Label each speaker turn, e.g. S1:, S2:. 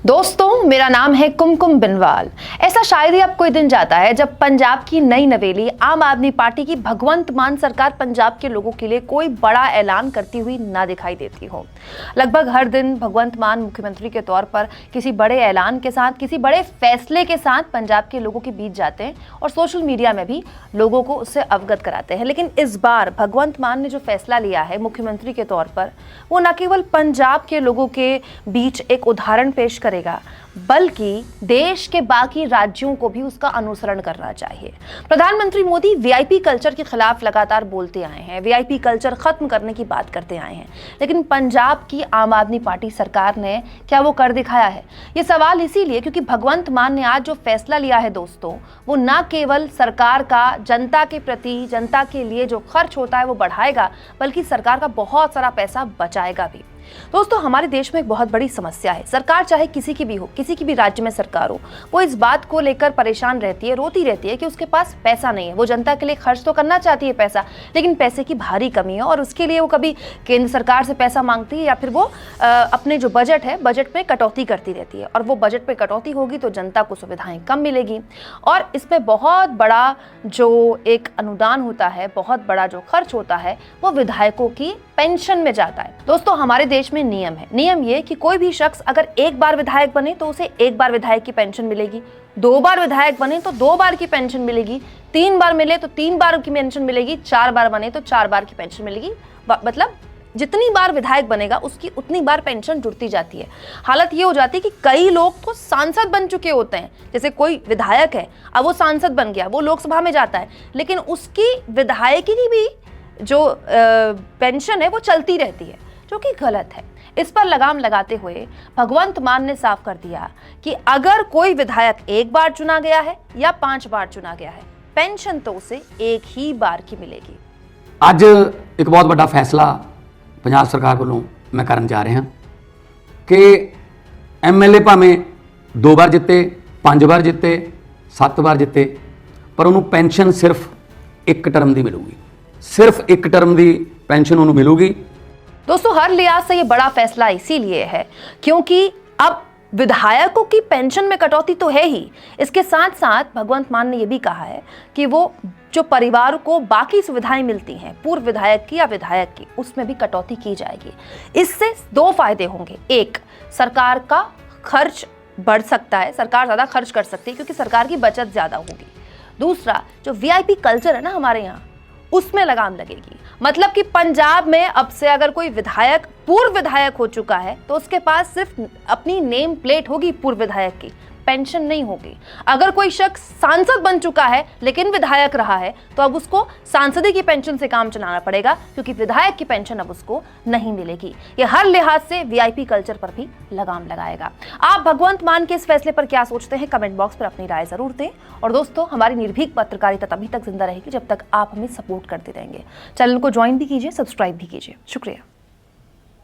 S1: दोस्तों, मेरा नाम है कुमकुम बिनवाल। ऐसा शायद ही अब कोई दिन जाता है जब पंजाब की नई नवेली आम आदमी पार्टी की भगवंत मान सरकार पंजाब के लोगों के लिए कोई बड़ा ऐलान करती हुई ना दिखाई देती हो। लगभग हर दिन भगवंत मान मुख्यमंत्री के तौर पर किसी बड़े ऐलान के साथ, किसी बड़े फैसले के साथ पंजाब के लोगों के बीच जाते हैं और सोशल मीडिया में भी लोगों को उससे अवगत कराते हैं। लेकिन इस बार भगवंत मान ने जो फैसला लिया है मुख्यमंत्री के तौर पर, वो न केवल पंजाब के लोगों के बीच एक उदाहरण पेश करेगा, बल्कि देश के बाकी राज्यों को भी उसका अनुसरण करना चाहिए। प्रधानमंत्री मोदी वीआईपी कल्चर के खिलाफ लगातार बोलते आए हैं, वीआईपी कल्चर खत्म करने की बात करते आए हैं, लेकिन पंजाब की आम आदमी पार्टी सरकार ने क्या वो कर दिखाया है? ये सवाल इसीलिए क्योंकि भगवंत मान ने आज जो फैसला लिया है दोस्तों, वो न केवल सरकार का जनता के प्रति, जनता के लिए जो खर्च होता है वो बढ़ाएगा, बल्कि सरकार का बहुत सारा पैसा बचाएगा भी। दोस्तों, हमारे देश में एक बहुत बड़ी समस्या है। सरकार चाहे किसी की भी हो, किसी की भी राज्य में सरकार हो, वो इस बात को लेकर परेशान रहती है, रोती रहती है कि उसके पास पैसा नहीं है। वो जनता के लिए खर्च तो करना चाहती है पैसा, लेकिन पैसे की भारी कमी है और उसके लिए वो कभी केंद्र सरकार से पैसा मांगती है या फिर वो अपने जो बजट है, बजट में कटौती करती रहती है। और वो बजट में कटौती होगी तो जनता को सुविधाएं कम मिलेगी और इसमें बहुत बड़ा जो एक अनुदान होता है, बहुत बड़ा जो खर्च होता है, वो विधायकों की पेंशन में जाता है। दोस्तों, हमारे देश में नियम है। नियम ये कि कोई भी शख्स अगर एक बार विधायक बने तो उसे एक बार विधायक की पेंशन मिलेगी, 2 बार विधायक बने तो 2 बार की पेंशन मिलेगी, 3 बार मिले तो 3 बार की पेंशन मिलेगी, 4 बार बने तो 4 बार की पेंशन मिलेगी। मतलब जितनी बार विधायक बनेगा उसकी उतनी बार पेंशन जुड़ती जाती है। हालत ये हो जाती है कि कई लोग तो सांसद बन चुके होते हैं। जैसे कोई विधायक है, अब वो सांसद बन गया, वो लोकसभा में जाता है, लेकिन उसकी विधायकी की भी जो पेंशन है वो चलती रहती है, जो कि गलत है। इस पर लगाम लगाते हुए भगवंत मान ने साफ कर दिया कि अगर कोई विधायक एक बार चुना गया है या 5 बार चुना गया है, पेंशन तो उसे एक ही बार की मिलेगी।
S2: ਅੱਜ एक बहुत बड़ा फैसला पंजाब सरकार वालों मैं करन जा रहा कि MLA भावें 2 बार जिते, 5 बार जिते, 7 बार जिते, पर उन्होंने पेंशन सिर्फ एक टर्म की मिलूगी, सिर्फ एक टर्म की पेंशन उन्होंने मिलूगी।
S1: दोस्तों, हर लिहाज से ये बड़ा फैसला इसीलिए है क्योंकि अब विधायकों की पेंशन में कटौती तो है ही, इसके साथ साथ भगवंत मान ने यह भी कहा है कि वो जो परिवार को बाकी सुविधाएं मिलती हैं पूर्व विधायक की या विधायक की, उसमें भी कटौती की जाएगी। इससे 2 फायदे होंगे। एक, सरकार का खर्च बढ़ सकता है, सरकार ज़्यादा खर्च कर सकती है क्योंकि सरकार की बचत ज़्यादा होगी। दूसरा, जो वीआईपी कल्चर है ना हमारे यहाँ, उसमें लगाम लगेगी। मतलब कि पंजाब में अब से अगर कोई विधायक पूर्व विधायक हो चुका है तो उसके पास सिर्फ अपनी नेम प्लेट होगी पूर्व विधायक की, पेंशन नहीं होगी। अगर कोई शख्स सांसद बन चुका है लेकिन विधायक रहा है तो अब उसको सांसदी की पेंशन से काम चलाना पड़ेगा क्योंकि विधायक की पेंशन अब उसको नहीं मिलेगी। ये हर लिहाज से वीआईपी कल्चर पर भी लगाम लगाएगा। आप भगवंत मान के इस फैसले पर क्या सोचते हैं? कमेंट बॉक्स पर अपनी राय जरूर दें। और दोस्तों, हमारी निर्भीक पत्रकारिता तभी तक जिंदा रहेगी जब तक आप हमें सपोर्ट करते रहेंगे। चैनल को ज्वाइन भी कीजिए, सब्सक्राइब भी कीजिए। शुक्रिया।